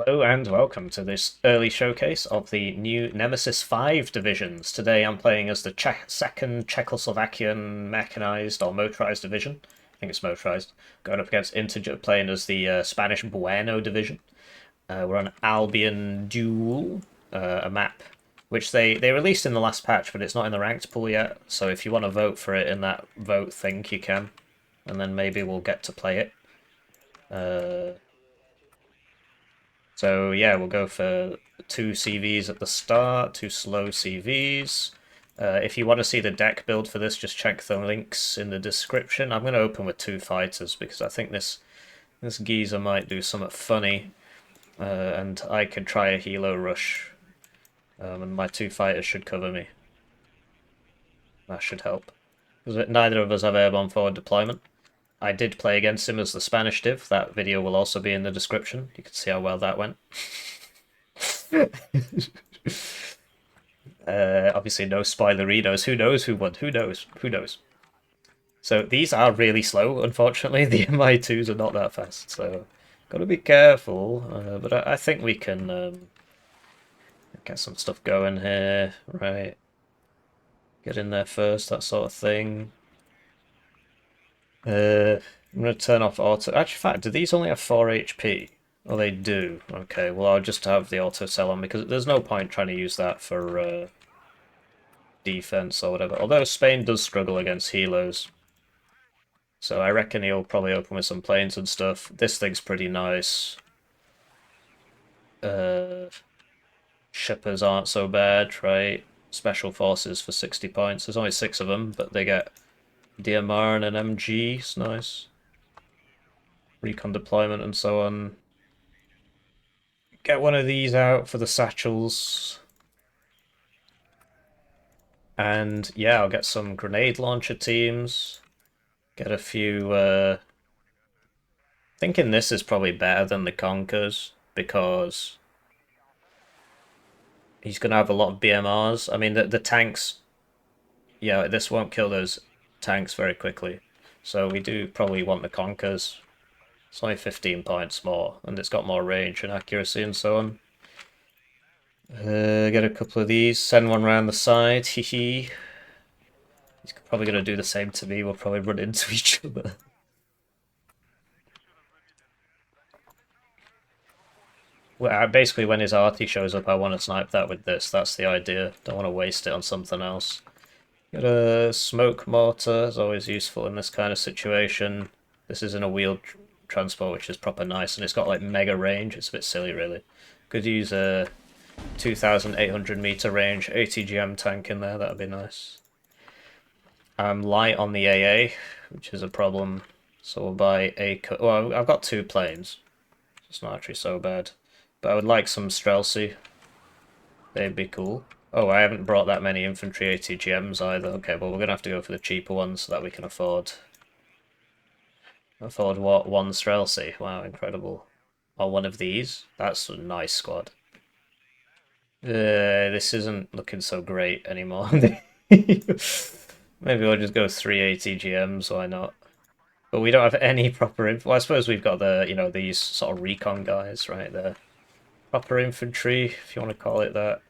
Hello and welcome to this early showcase of the new Nemesis 5 divisions. Today I'm playing as the second Czechoslovakian mechanized or motorized division. I think it's motorized. Going up against Integer, playing as the Spanish Warno division. We're on Albion Duel, a map which they released in the last patch, but it's not in the ranked pool yet. So if you want to vote for it in that vote thing, you can. And then maybe we'll get to play it. So yeah, we'll go for two CVs at the start, two slow CVs. If you want to see the deck build for this, just check the links in the description. I'm going to open with two fighters because I think this geezer might do something funny, and I could try a helo rush, and my two fighters should cover me. That should help. Because neither of us have airborne forward deployment. I did play against him as the Spanish div. That video will also be in the description. You can see how well that went. Obviously, no spoilerinos. Who knows who won? Who knows? Who knows? So these are really slow, unfortunately. The MI2s are not that fast, so gotta be careful. But I think we can get some stuff going here. Right. Get in there first, that sort of thing. I'm going to turn off auto. Actually, in fact, do these only have 4 HP? Oh, they do. Okay, well, I'll just have the auto cell on because there's no point trying to use that for defense or whatever. Although Spain does struggle against helos. So I reckon he'll probably open with some planes and stuff. This thing's pretty nice. Shippers aren't so bad, right? Special forces for 60 points. There's only 6 of them, but they get DMR and an MG. It's nice. Recon deployment and so on. Get one of these out for the satchels. And yeah, I'll get some grenade launcher teams. Get a few. Thinking this is probably better than the Conkers because he's going to have a lot of BMRs. I mean, the tanks. Yeah, this won't kill those tanks very quickly. So we do probably want the Conkers. It's only 15 points more, and it's got more range and accuracy and so on. Get a couple of these, send one around the side, hee. He's probably going to do the same to me, we'll probably run into each other. Well, basically, when his arty shows up, I want to snipe that with this, that's the idea. Don't want to waste it on something else. Get a smoke mortar, is always useful in this kind of situation. This is in a wheeled transport, which is proper nice, and it's got like mega range, it's a bit silly really. Could use a 2,800 meter range ATGM tank in there, that'd be nice. I'm light on the AA, which is a problem, so we'll buy a... Well, I've got 2 planes, it's not actually so bad. But I would like some Streltsy, they'd be cool. Oh, I haven't brought that many infantry ATGMs either. Okay, well we're going to have to go for the cheaper ones so that we can afford what? One Streltsy. Wow, incredible. Or one of these. That's a nice squad. This isn't looking so great anymore. Maybe we'll just go 3 ATGMs, why not? But we don't have any proper info. Well, I suppose we've got the, these sort of recon guys right there. Proper infantry, if you want to call it that.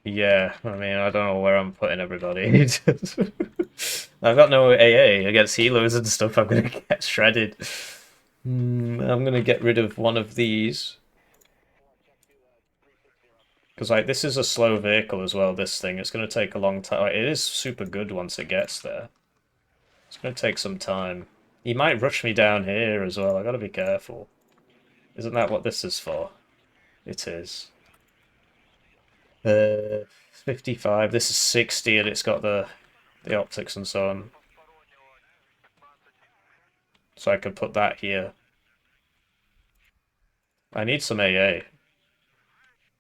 Yeah, I mean, I don't know where I'm putting everybody. I've got no AA against healers and stuff. I'm gonna get shredded. I'm gonna get rid of one of these. Because, like, this is a slow vehicle as well, this thing. It's gonna take a long time. Like, it is super good once it gets there. It's gonna take some time. He might rush me down here as well. I gotta be careful. Isn't that what this is for? It is. 55. This is 60, and it's got the optics and so on. So I could put that here. I need some AA.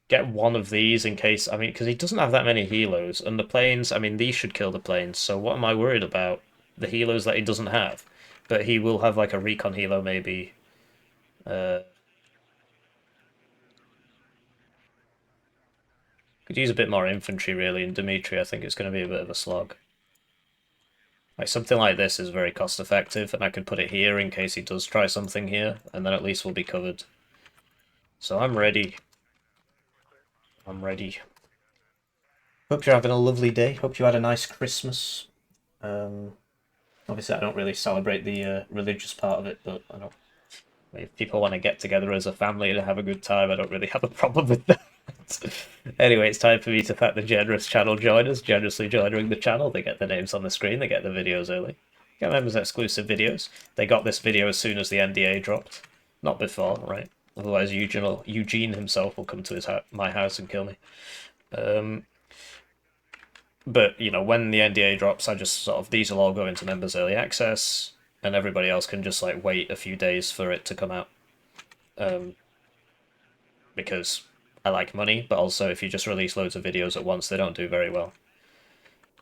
Get one of these in case, I mean, because he doesn't have that many helos, and the planes, I mean, these should kill the planes, so what am I worried about? The helos that he doesn't have. But he will have like a recon helo maybe. Could use a bit more infantry really, and Dimitri I think it's going to be a bit of a slog. Like, something like this is very cost effective, and I could put it here in case he does try something here, and then at least we'll be covered. So I'm ready. I'm ready. Hope you're having a lovely day. Hope you had a nice Christmas. Obviously, I don't really celebrate the religious part of it, but I don't. If people want to get together as a family and have a good time, I don't really have a problem with that. Anyway, it's time for me to thank the generous channel joiners, generously joining the channel. They get their names on the screen, they get the videos early. Get members exclusive videos. They got this video as soon as the NDA dropped. Not before, right? Otherwise Eugene himself will come to my house and kill me. But, you know, when the NDA drops, I just sort of, these will all go into members early access, and everybody else can just, like, wait a few days for it to come out. Because I like money, but also if you just release loads of videos at once, they don't do very well.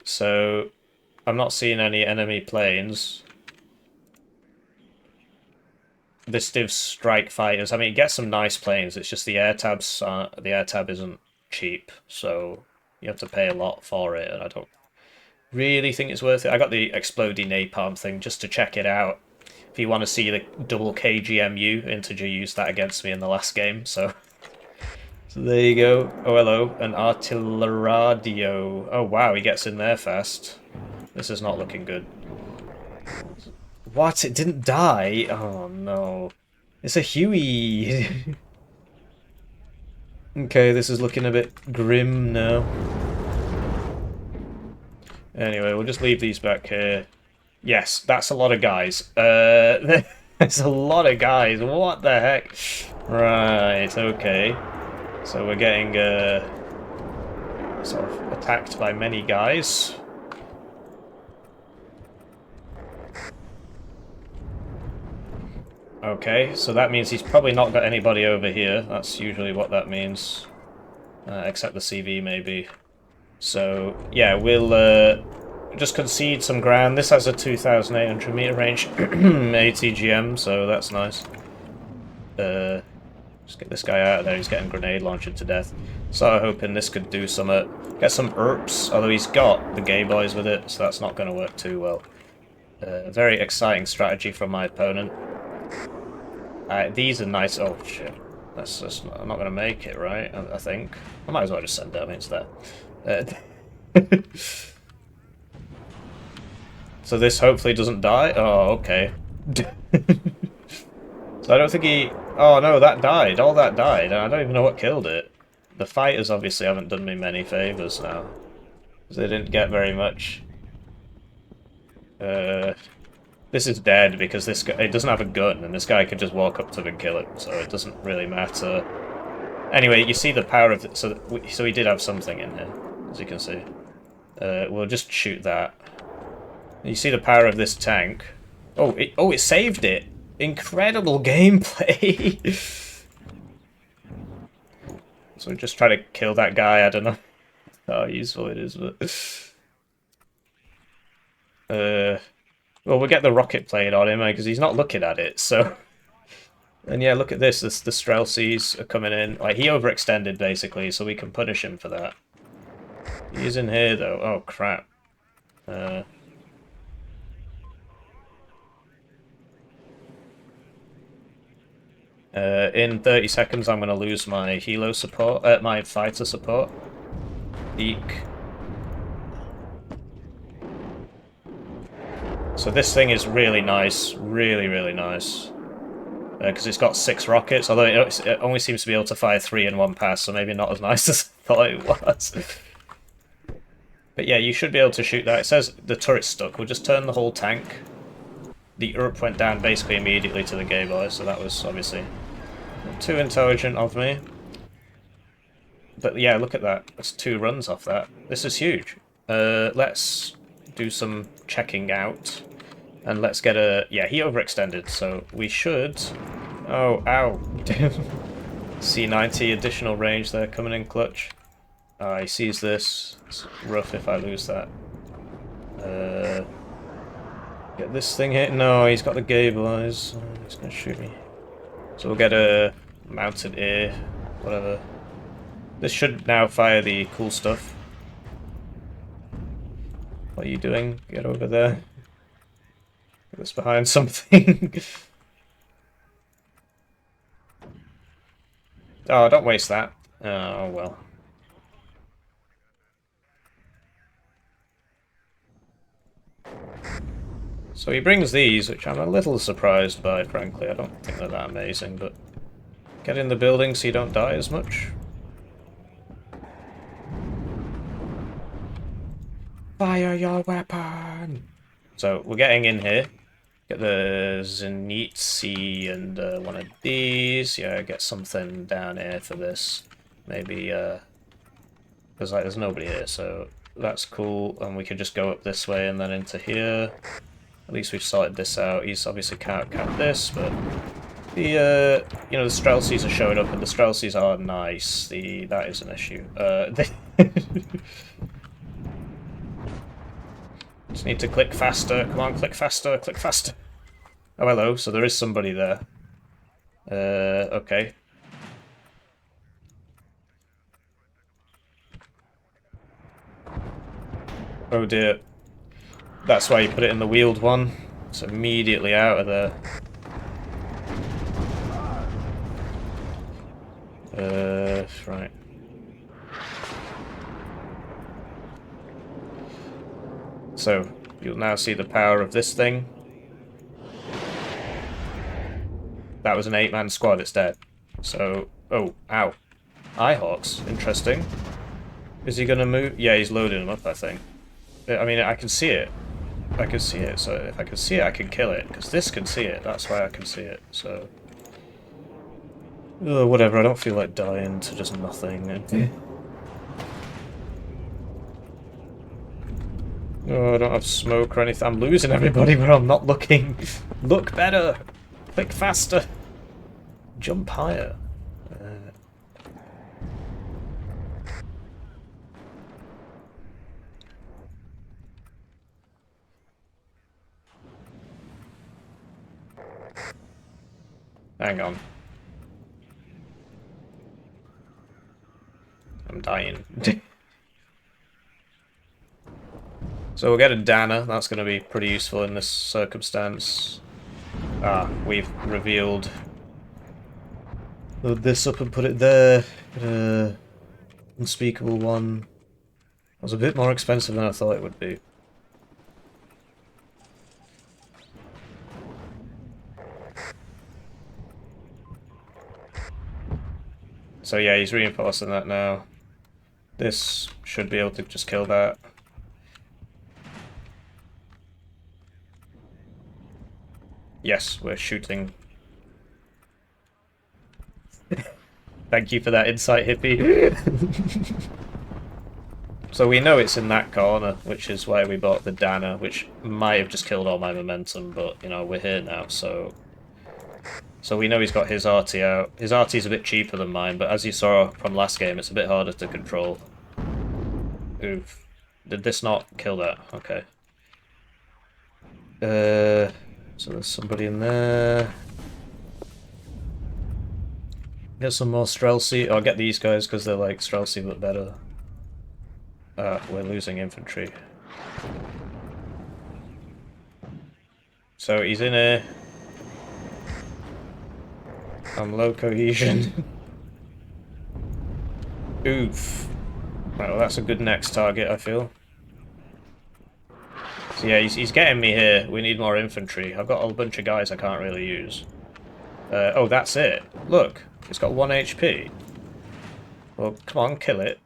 So, I'm not seeing any enemy planes. This divs strike fighters. I mean, it gets some nice planes, it's just the air tabs, the air tab isn't cheap, so you have to pay a lot for it, and I don't really think it's worth it. I got the exploding napalm thing just to check it out. If you want to see the double KGMU, Integer used that against me in the last game, so there you go. Oh, hello, an Artilleradio. Oh, wow, he gets in there fast. This is not looking good. What? It didn't die? Oh, no. It's a Huey. Okay, this is looking a bit grim now. Anyway, we'll just leave these back here. Yes, that's a lot of guys. There's a lot of guys. What the heck? Right, okay. So we're getting sort of attacked by many guys. Okay, so that means he's probably not got anybody over here. That's usually what that means. Except the CV, maybe. So, yeah, we'll just concede some ground. This has a 2,800 meter range ATGM, so that's nice. Just get this guy out of there. He's getting grenade launched to death. So I'm hoping this could do some, get some ERPs, although he's got the gay boys with it, so that's not going to work too well. Very exciting strategy from my opponent. These are nice. Oh shit! That's just. I'm not gonna make it, right? I think I might as well just send them into that. So this hopefully doesn't die. Oh, okay. So I don't think he. Oh no, that died. All that died, and I don't even know what killed it. The fighters obviously haven't done me many favors now, because they didn't get very much. This is dead because this guy, it doesn't have a gun, and this guy can just walk up to him and kill it, so it doesn't really matter. Anyway, you see the power of it, so he did have something in here, as you can see. We'll just shoot that. You see the power of this tank. Oh, it saved it! Incredible gameplay! So just try to kill that guy, I don't know how useful it is, but... Well, we'll get the rocket plane on him, because he's not looking at it, so... And yeah, look at this, the Strelsies are coming in. Like, he overextended, basically, so we can punish him for that. He's in here, though. Oh, crap. In 30 seconds, I'm going to lose my helo support, my fighter support. Eek. So this thing is really nice, really, really nice. Because it's got 6 rockets, although it only seems to be able to fire 3 in one pass, so maybe not as nice as I thought it was. But yeah, you should be able to shoot that. It says the turret's stuck. We'll just turn the whole tank. The URP went down basically immediately to the gay boy, so that was obviously not too intelligent of me. But yeah, look at that. That's 2 runs off that. This is huge. Let's do some checking out. And let's get a... Yeah, he overextended, so we should... Oh, ow. C90 additional range there, coming in clutch. He sees this. It's rough if I lose that. Get this thing hit. No, he's got the gay boys. He's gonna shoot me. So we'll get a mounted ear, whatever. This should now fire the cool stuff. What are you doing? Get over there. It's behind something. Oh, don't waste that. Oh, well. So he brings these, which I'm a little surprised by, frankly. I don't think they're that amazing, but get in the building so you don't die as much. Fire your weapon! So we're getting in here. Get the Zenitsi and one of these. Yeah, get something down here for this. Maybe, because like, there's nobody here, so that's cool. And we could just go up this way and then into here. At least we've sorted this out. He's obviously can't count this, but the you know, the Strelsies are showing up, and the Strelsies are nice. That is an issue. Just need to click faster. Come on, click faster, click faster. Oh, hello. So there is somebody there. Okay. Oh dear. That's why you put it in the wheeled one. It's immediately out of there. Right. So, you'll now see the power of this thing. That was an 8-man squad, it's dead. So, oh, ow. Eyehawks, interesting. Is he gonna move? Yeah, he's loading them up, I think. I mean, I can see it. I can see it, so if I can see it, I can kill it. Because this can see it, that's why I can see it, so... whatever, I don't feel like dying to just nothing. Oh, I don't have smoke or anything. I'm losing everybody where I'm not looking. Look better! Click faster! Jump higher. Hang on. I'm dying. So we'll get a Dana. That's going to be pretty useful in this circumstance. Ah, we've revealed. Load this up and put it there. Unspeakable one. It was a bit more expensive than I thought it would be. So yeah, he's reinforcing that now. This should be able to just kill that. Yes, we're shooting. Thank you for that insight, Hippie. So we know it's in that corner, which is why we bought the Dana, which might have just killed all my momentum, but, you know, we're here now, so... So we know he's got his arty out. His arty's a bit cheaper than mine, but as you saw from last game, it's a bit harder to control. Oof. Did this not kill that? Okay. So there's somebody in there. Get some more Strelsi. I'll get these guys because they're like Strelsi but better. We're losing infantry. So he's in a... I'm low cohesion. Oof. Right, well that's a good next target, I feel. So yeah, he's getting me here. We need more infantry. I've got a bunch of guys I can't really use. Oh, that's it. Look, it's got 1 HP. Well, come on, kill it.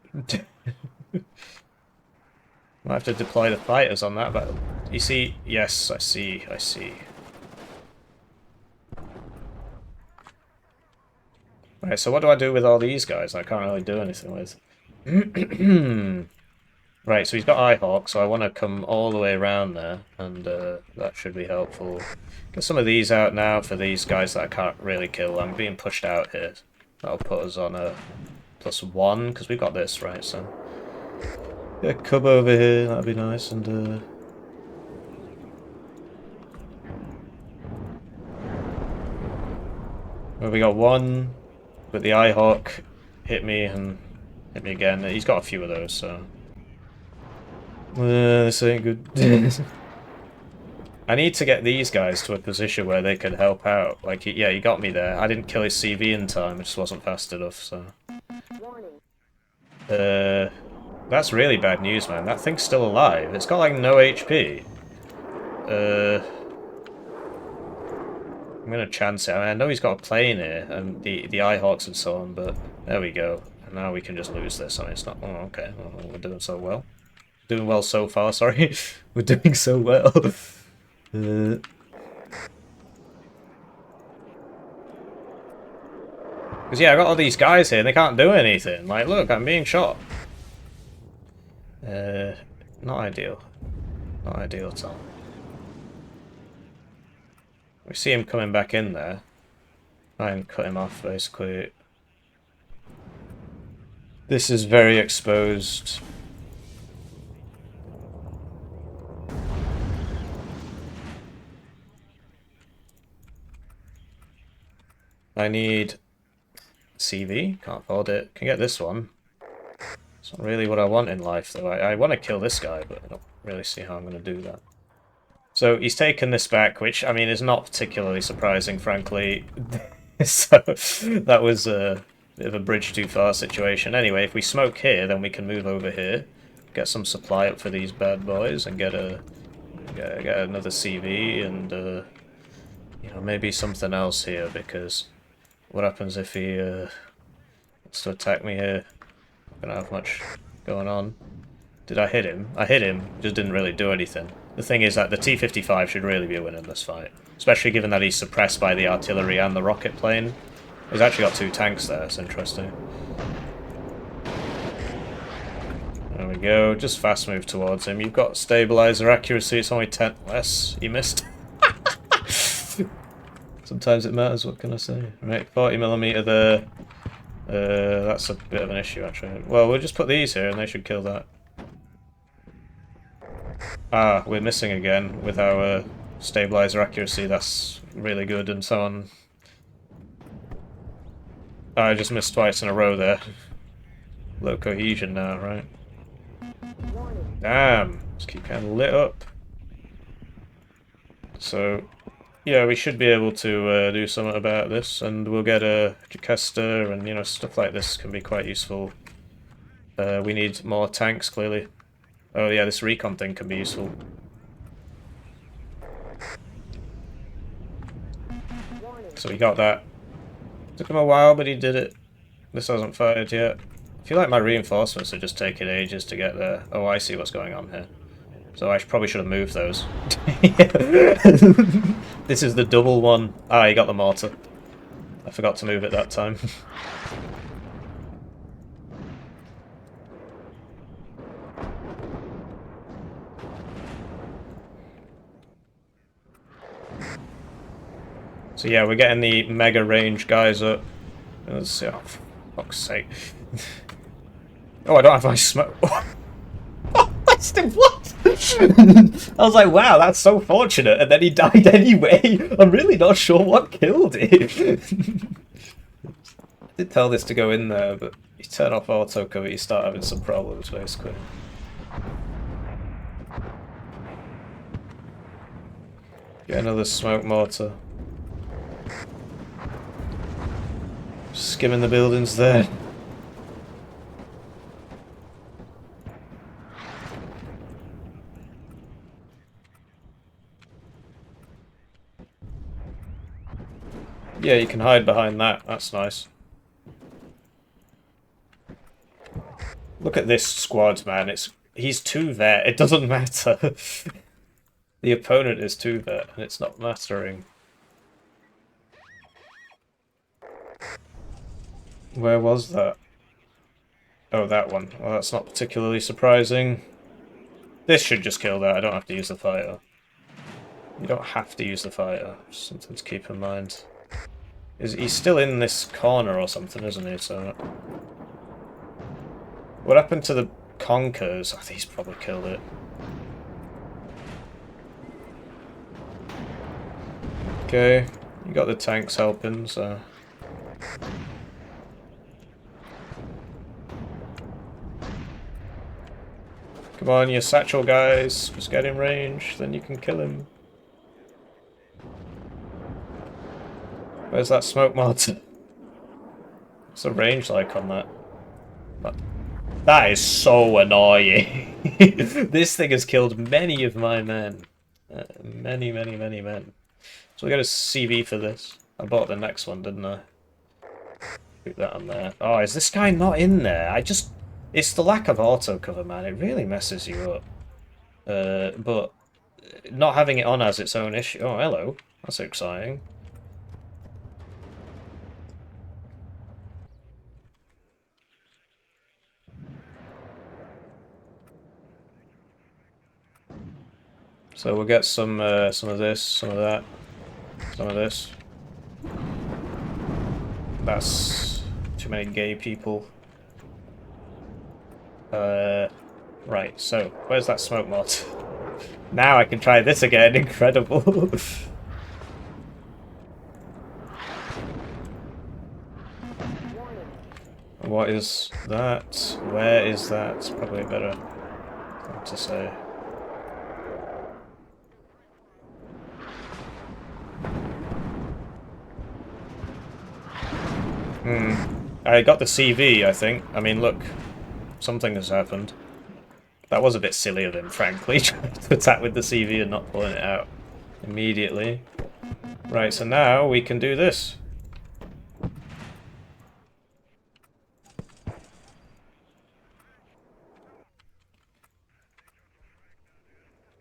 Might have to deploy the fighters on that, but you see, yes, I see. Right, so what do I do with all these guys? I can't really do anything with. Right, so he's got Eyehawk, so I want to come all the way around there, and that should be helpful. Get some of these out now for these guys that I can't really kill. I'm being pushed out here. That'll put us on a +1, because we've got this, right, so... Get a cub over here, that'd be nice, and well, we got one, but the Eyehawk hit me and hit me again. He's got a few of those, so... this ain't good. I need to get these guys to a position where they can help out. Like, yeah, he got me there. I didn't kill his CV in time, it just wasn't fast enough, so... That's really bad news, man. That thing's still alive. It's got, like, no HP. I'm gonna chance it. I mean, I know he's got a plane here, and the Eyehawks and so on, but there we go. And now we can just lose this. I mean, it's not... Oh, okay. Well, we're doing so well. Doing well so far, sorry. We're doing so well. Because, yeah, I got all these guys here, and they can't do anything. Like, look, I'm being shot. Not ideal. Not ideal at all. We see him coming back in there. Try and cut him off, basically. This is very exposed. I need CV. Can't afford it. Can get this one. It's not really what I want in life, though. I want to kill this guy, but I don't really see how I'm going to do that. So he's taken this back, which, I mean, is not particularly surprising, frankly. So that was a bit of a bridge too far situation. Anyway, if we smoke here, then we can move over here, get some supply up for these bad boys, and get another CV, and you know, maybe something else here, because what happens if he wants to attack me here? Not gonna have much going on. Did I hit him? I hit him, just didn't really do anything. The thing is that the T-55 should really be winning this fight, especially given that he's suppressed by the artillery and the rocket plane. He's actually got 2 tanks there, it's interesting. There we go, just fast move towards him. You've got stabilizer accuracy, it's only 10 less. You missed. Sometimes it matters, what can I say? Right, 40mm there. That's a bit of an issue, actually. Well, we'll just put these here and they should kill that. Ah, we're missing again with our stabilizer accuracy. That's really good and so on. I just missed twice in a row there. Low cohesion now, right? Damn! Just keep getting lit up. So, yeah, we should be able to do something about this, and we'll get a Jocasta, and, you know, stuff like this can be quite useful. We need more tanks, clearly. Oh yeah, this recon thing can be useful. So we got that. Took him a while, but he did it. This hasn't fired yet. I feel like my reinforcements are just taking ages to get there. Oh, I see what's going on here. So I probably should have moved those. This is the double one. Ah, he got the mortar. I forgot to move it that time. So yeah, we're getting the mega range guys up. Let's see. Oh, for fuck's sake. Oh, I don't have my smoke. What? I was like, wow, that's so fortunate, and then he died anyway. I'm really not sure what killed him. I did tell this to go in there, but you turn off auto cover, you start having some problems, basically. Get another smoke mortar. Skimming the buildings there. Yeah, you can hide behind that. That's nice. Look at this squad, man. He's 2 vet. It doesn't matter. The opponent is 2 vet, and it's not mattering. Where was that? Oh, that one. Well, that's not particularly surprising. This should just kill that. I don't have to use the fighter. You don't have to use the fighter. Something to keep in mind. He's still in this corner or something, isn't he? So, what happened to the Conkers? I think he's probably killed it. Okay, you got the tanks helping, so... Come on, you satchel guys, just get in range, then you can kill him. Where's that smoke mortar? What's the range like on that? That is so annoying. This thing has killed many of my men. Many men. So we got a CV for this. I bought the next one, didn't I? Put that on there. Oh, is this guy not in there? It's the lack of auto cover, man. It really messes you up. But not having it on has its own issue. Oh, hello. That's exciting. So we'll get some of this, some of that, some of this. That's too many gay people. Right, so where's that smoke mod? Now I can try this again, incredible. What is that? Where is that? It's probably a better thing to say. I got the CV, I think. I mean, look, something has happened. That was a bit silly of him, frankly, trying to attack with the CV and not pulling it out immediately. Right, so now we can do this.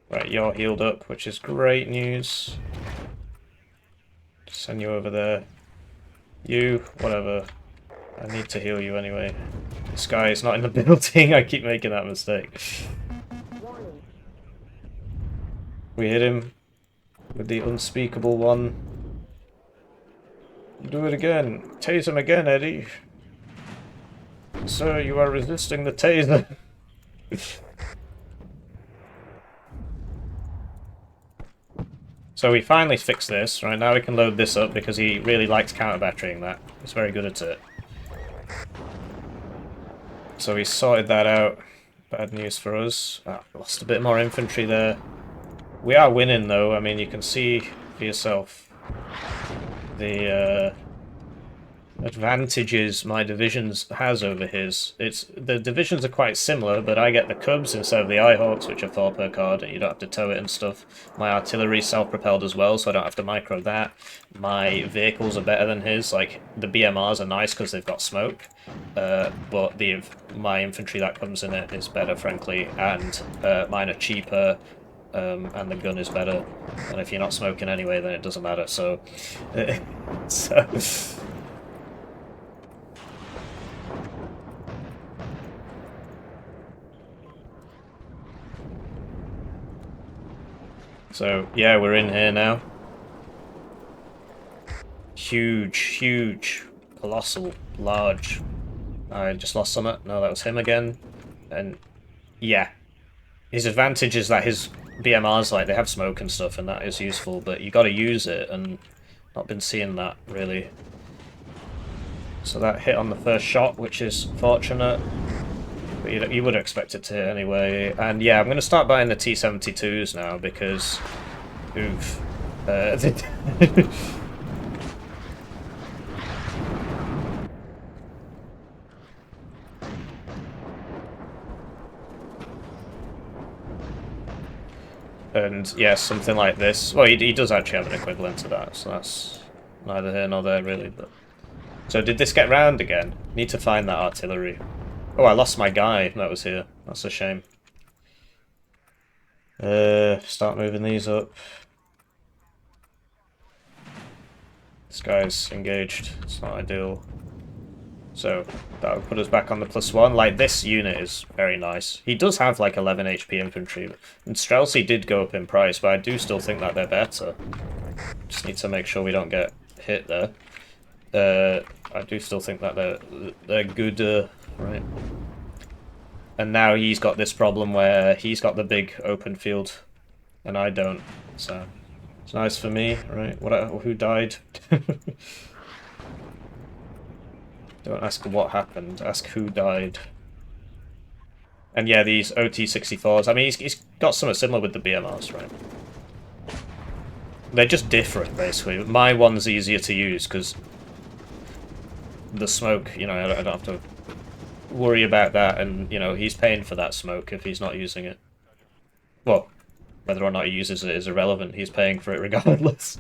Right, you're healed up, which is great news. Send you over there. You, whatever. I need to heal you anyway. This guy is not in the building. I keep making that mistake. We hit him with the unspeakable one. Do it again. Tase him again, Eddie. Sir, you are resisting the taser. So we finally fixed this. Right, now we can load this up because he really likes counter-batterying that. He's very good at it. So we sorted that out. Bad news for us. Lost a bit more infantry there. We are winning though. I mean, you can see for yourself the advantages my divisions has over his. The divisions are quite similar, but I get the Cubs instead of the Eyehawks, which are 4 per card, and you don't have to tow it and stuff. My artillery is self-propelled as well, so I don't have to micro that. My vehicles are better than his. Like, the BMRs are nice because they've got smoke, but my infantry that comes in it is better, frankly, and mine are cheaper. And the gun is better, and if you're not smoking anyway, then it doesn't matter. So, So yeah, we're in here now. Huge, colossal, large. I just lost some. No, that was him again. And yeah, his advantage is that his BMRs, like, they have smoke and stuff, and that is useful, but you got to use it, and not been seeing that really. So that hit on the first shot, which is fortunate. But you would expect it to hit anyway. And yeah, I'm going to start buying the T-72s now because oof. And yeah, something like this. Well, he does actually have an equivalent to that, so that's neither here nor there really. But so did this get round again? Need to find that artillery. Oh, I lost my guy that was here. That's a shame. Start moving these up. This guy's engaged. It's not ideal. So that would put us back on the +1. Like, this unit is very nice. He does have like 11 HP infantry, and Streltsy did go up in price, but I do still think that they're better. Just need to make sure we don't get hit there. I do still think that they're good, right? And now he's got this problem where he's got the big open field, and I don't. So it's nice for me, right? Who died? Don't ask what happened, ask who died. And yeah, these OT-64s, I mean, he's got something similar with the BMRs, right? They're just different, basically. My one's easier to use, because the smoke, you know, I don't have to worry about that, and, you know, he's paying for that smoke if he's not using it. Well, whether or not he uses it is irrelevant. He's paying for it regardless.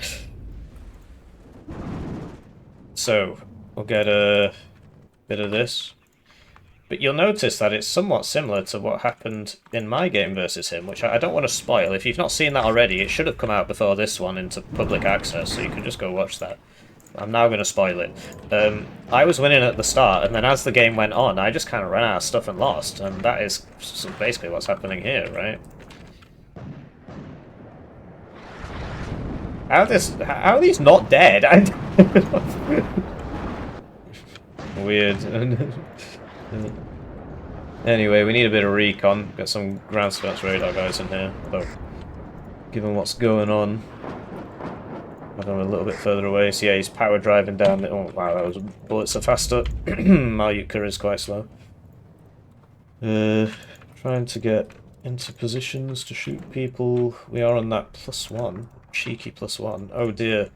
So, we'll get a bit of this. But you'll notice that it's somewhat similar to what happened in my game versus him, which I don't want to spoil. If you've not seen that already, it should have come out before this one into public access, so you can just go watch that. I'm now going to spoil it. I was winning at the start, and then as the game went on, I just kind of ran out of stuff and lost, and that is basically what's happening here, right? How are these not dead? Weird. Anyway, we need a bit of recon. Got some ground surveillance radar guys in here. Though, given what's going on, I've gone a little bit further away. So yeah, he's power driving down the... Oh wow, those bullets are faster. Mayutka is quite slow. Trying to get into positions to shoot people. We are on that +1. Cheeky +1. Oh dear.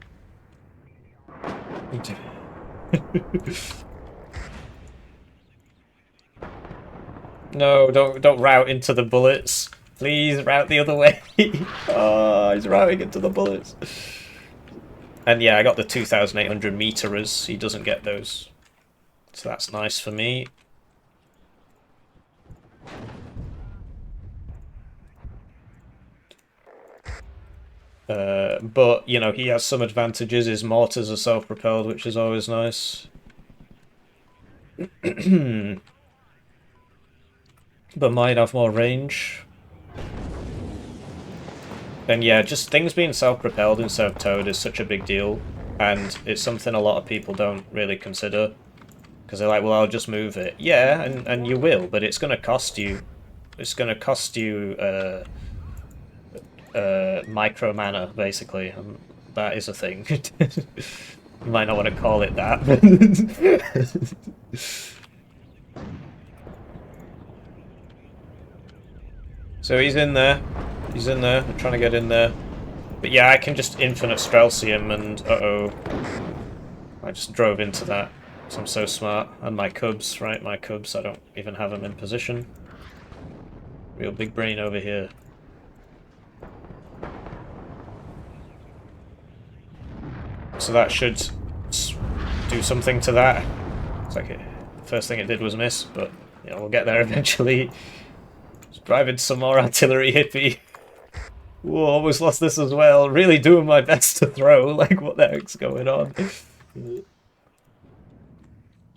No, don't route into the bullets. Please route the other way. Oh, he's routing into the bullets. And yeah, I got the 2,800 meterers. He doesn't get those. So that's nice for me. But, you know, he has some advantages. His mortars are self-propelled, which is always nice. But might have more range. And yeah, just things being self-propelled instead of towed is such a big deal. And it's something a lot of people don't really consider. Because they're like, well, I'll just move it. Yeah, and you will, but it's going to cost you... It's going to cost you... micro mana, basically. And that is a thing. You might not want to call it that. So he's in there. He's in there. I'm trying to get in there. But yeah, I can just infinite Streltsy him and... Uh-oh. I just drove into that. So I'm so smart. And my cubs, right? My cubs. I don't even have them in position. Real big brain over here. So that should do something to that. It's like the first thing it did was miss, but you know, we'll get there eventually. Just driving some more artillery, Hippie. Whoa, almost lost this as well. Really doing my best to throw. Like, what the heck's going on?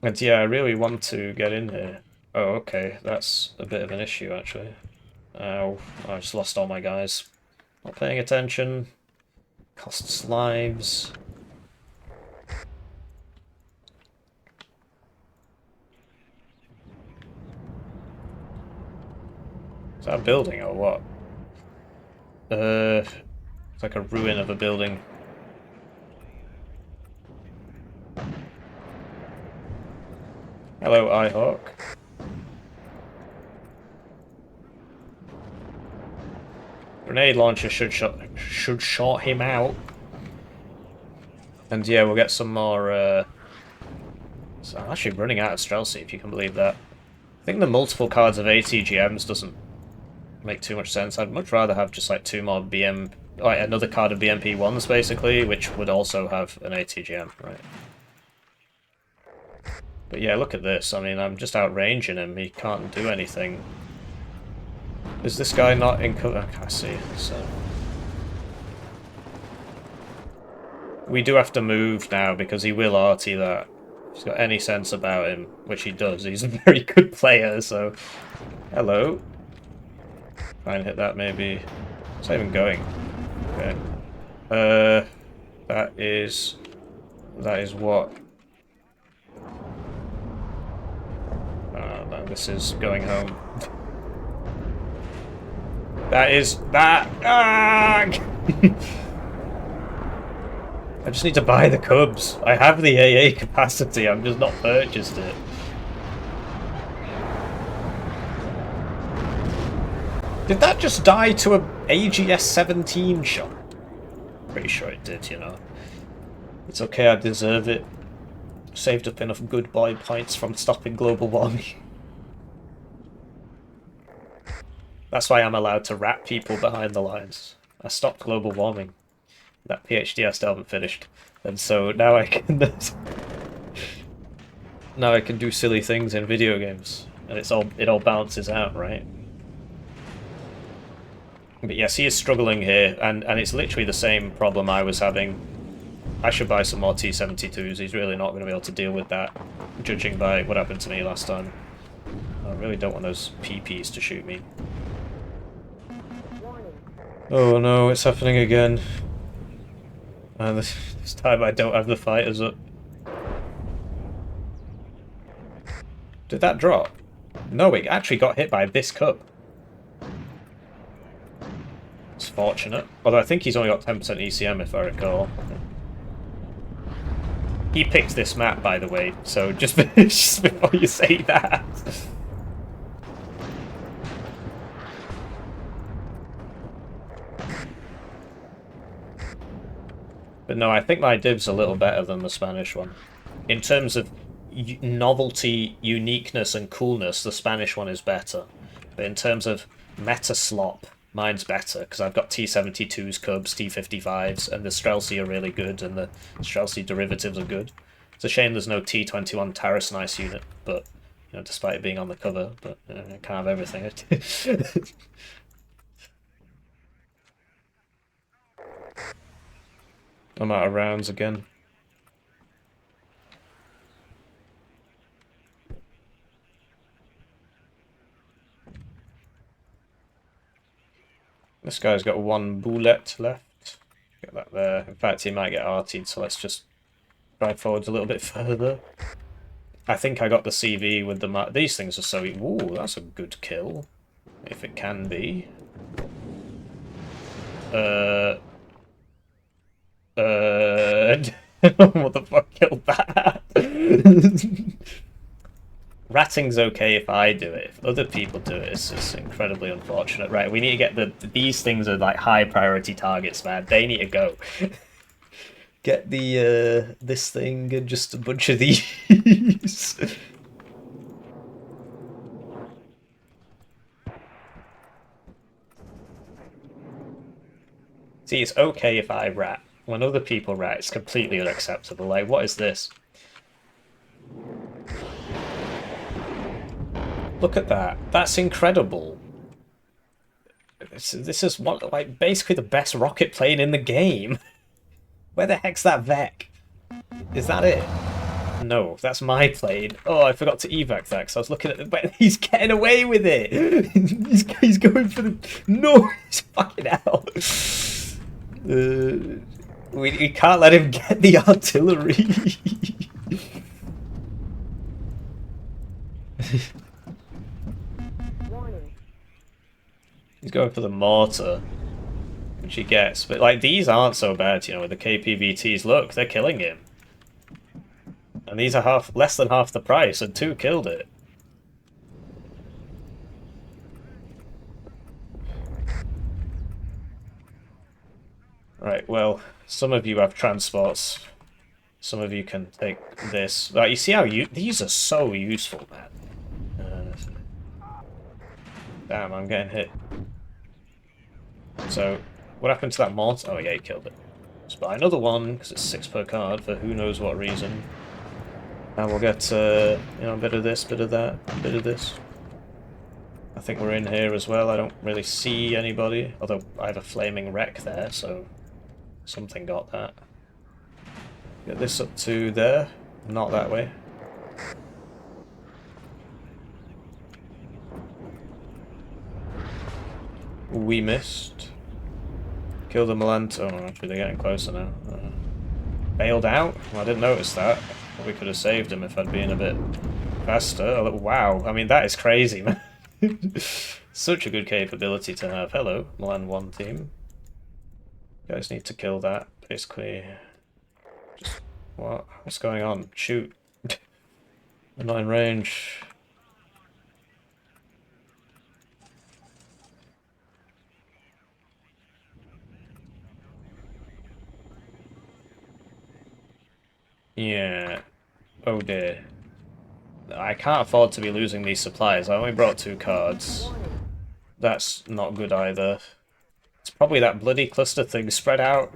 And yeah, I really want to get in here. Oh, okay. That's a bit of an issue, actually. Ow. I just lost all my guys. Not paying attention. Costs lives. Is that a building or what? It's like a ruin of a building. Hello, Ihawk. Grenade launcher should short him out. And yeah, we'll get some more. So I'm actually running out of Streltsy, if you can believe that. I think the multiple cards of ATGMs doesn't make too much sense. I'd much rather have just like two more another card of BMP1s basically, which would also have an ATGM, right? But yeah, look at this. I mean, I'm just outranging him. He can't do anything. Is this guy not in cover? I see. So we do have to move now because he will arty that. If he's got any sense about him, which he does. He's a very good player, so... Hello. Try and hit that, maybe. It's not even going. Okay. That is what? No, this is going home. That is that. Ah! I just need to buy the Cubs. I have the AA capacity, I'm just not purchased it. Did that just die to a AGS-17 shot? Pretty sure it did, you know. It's okay, I deserve it. Saved up enough good boy points from stopping global warming. That's why I'm allowed to rat people behind the lines. I stopped global warming. That PhD I still haven't finished. And so now I can now I can do silly things in video games. And it all balances out, right? But yes, he is struggling here, and it's literally the same problem I was having. I should buy some more T-72s. He's really not going to be able to deal with that, judging by what happened to me last time. I really don't want those PPs to shoot me. Oh no, it's happening again. And this time I don't have the fighters up. Did that drop? No, it actually got hit by this cup. It's fortunate. Although I think he's only got 10% ECM if I recall. He picked this map, by the way, so just before you say that. But no, I think my div's a little better than the Spanish one. In terms of novelty, uniqueness, and coolness, the Spanish one is better. But in terms of meta slop, mine's better, because I've got T-72s, Cubs, T-55s, and the Streltsy are really good, and the Streltsy derivatives are good. It's a shame there's no T-21 Taurus Nice unit, but, you know, despite it being on the cover, but I can't have everything. I'm out of rounds again. This guy's got one bullet left. Get that there. In fact, he might get artied, so let's just drive forwards a little bit further. I think I got the CV with the... These things are so... Ooh, that's a good kill. If it can be. What the fuck killed that? Ratting's okay if I do it. If other people do it, it's just incredibly unfortunate. Right, we need to get these things are like high priority targets, man. They need to go. Get the this thing and just a bunch of these. See, it's okay if I rat. When other people rat, it's completely unacceptable. Like, what is this? Look at that. That's incredible. This is what, like, basically the best rocket plane in the game. Where the heck's that Vec? Is that it? No, that's my plane. Oh, I forgot to evac that because I was looking at the... But he's getting away with it! he's going for the... No! He's fucking hell! We can't let him get the artillery! He's going for the mortar, which he gets. But, like, these aren't so bad, you know, with the KPVTs. Look, they're killing him. And these are less than half the price, and 2 killed it. Right, well, some of you have transports. Some of you can take this. Like, you see how these are so useful, man. Damn, I'm getting hit. So, what happened to that mortar? Oh yeah, he killed it. Let's buy another one, because it's 6 per card for who knows what reason. And we'll get, you know, a bit of this, bit of that, a bit of this. I think we're in here as well. I don't really see anybody, although I have a flaming wreck there, so something got that. Get this up to there, not that way. We missed. Kill the Melanto. Oh, actually, they're getting closer now. Bailed out? Well, I didn't notice that. Probably could have saved him if I'd been a bit faster. Oh, wow, I mean, that is crazy, man. Such a good capability to have. Hello, Milan 1 team. You guys need to kill that, basically. Just... what? What's going on? Shoot. I'm not in range. Yeah. Oh dear. I can't afford to be losing these supplies. I only brought 2 cards. That's not good either. It's probably that bloody cluster thing spread out.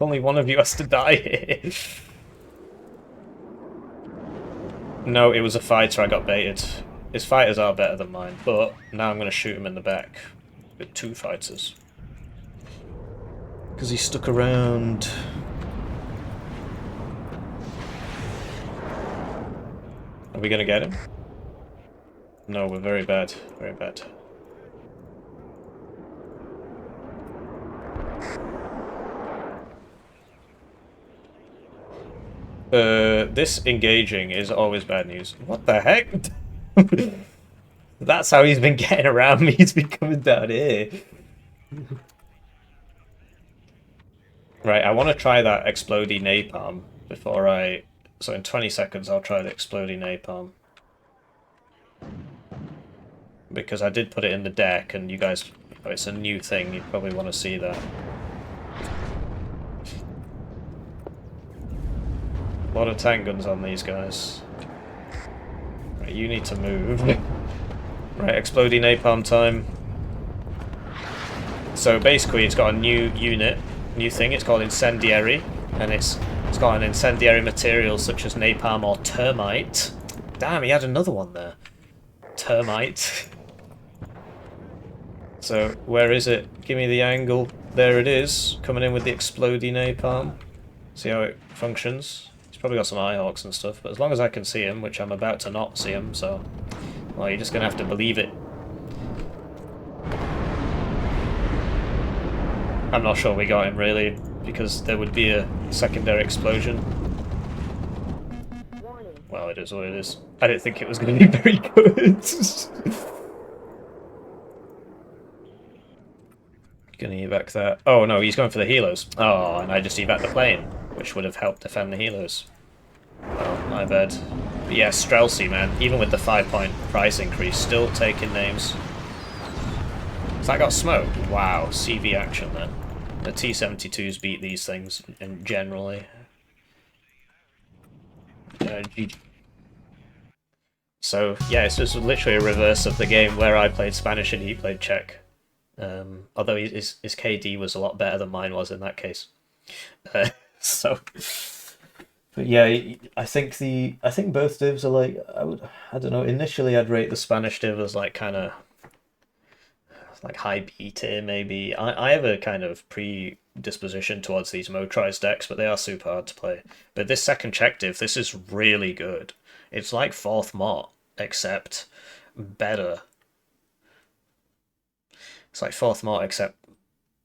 Only one of you has to die here. No, it was a fighter. I got baited. His fighters are better than mine, but now I'm going to shoot him in the back with 2 fighters. Because he stuck around. Are we going to get him? No, we're very bad. Very bad. This engaging is always bad news. What the heck? That's how he's been getting around me. He's been coming down here. Right, I want to try that explodey napalm before I... So in 20 seconds I'll try the explodey napalm. Because I did put it in the deck and you guys... Oh, it's a new thing, you probably want to see that. A lot of tank guns on these guys. Right, you need to move. Right, explodey napalm time. So basically it's got a new unit, new thing, it's called incendiary, and it's got an incendiary material such as napalm or termite. Damn, he had another one there. Termite. So, where is it? Give me the angle. There it is, coming in with the explodey napalm. See how it functions? He's probably got some eyehawks and stuff, but as long as I can see him, which I'm about to not see him, so... Well, you're just gonna have to believe it. I'm not sure we got him, really, because there would be a secondary explosion. Well, it is what it is. I didn't think it was going to be very good. Gonna evac that. Oh no, he's going for the helos. Oh, and I just evac the plane, which would have helped defend the helos. Well, my bad. But yeah, Streltsy, man, even with the 5-point price increase, still taking names. So that got smoked. Wow, CV action then. The T-72s beat these things in generally. GG. So yeah, it's just literally a reverse of the game where I played Spanish and he played Czech. Although his KD was a lot better than mine was in that case. So, but yeah, I think both divs are like I don't know. Initially, I'd rate the Spanish div as like kind of like high B tier maybe. I have a kind of predisposition towards these Motrized decks, but they are super hard to play. But this second Czech div, this is really good. It's like 4th Mott, except better. It's like 4th Mott, except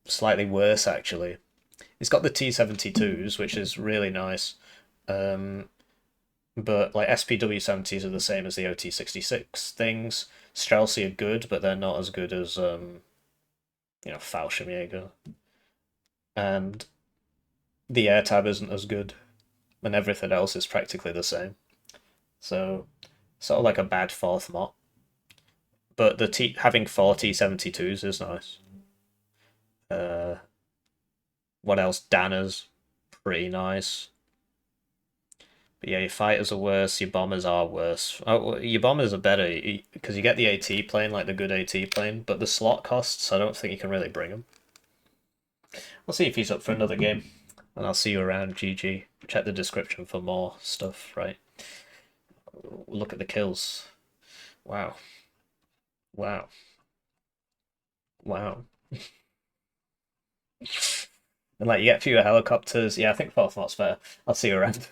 slightly worse, actually. It's got the T-72s, which is really nice. But like SPW-70s are the same as the OT-66 things. Streltsy are good, but they're not as good as, you know, Fallschirmjäger. And the air tab isn't as good. And everything else is practically the same. So, sort of like a bad 4th Mott. But the having 4 T-72s is nice. What else? Danners, pretty nice. But yeah, your fighters are worse, your bombers are worse. Oh, your bombers are better, because you get the AT plane, like the good AT plane, but the slot costs, I don't think you can really bring them. We'll see if he's up for another game, and I'll see you around, GG. Check the description for more stuff, right? Look at the kills. Wow. Wow. Wow. And like, you get fewer helicopters. Yeah, I think 4th Mott's fair. I'll see you around.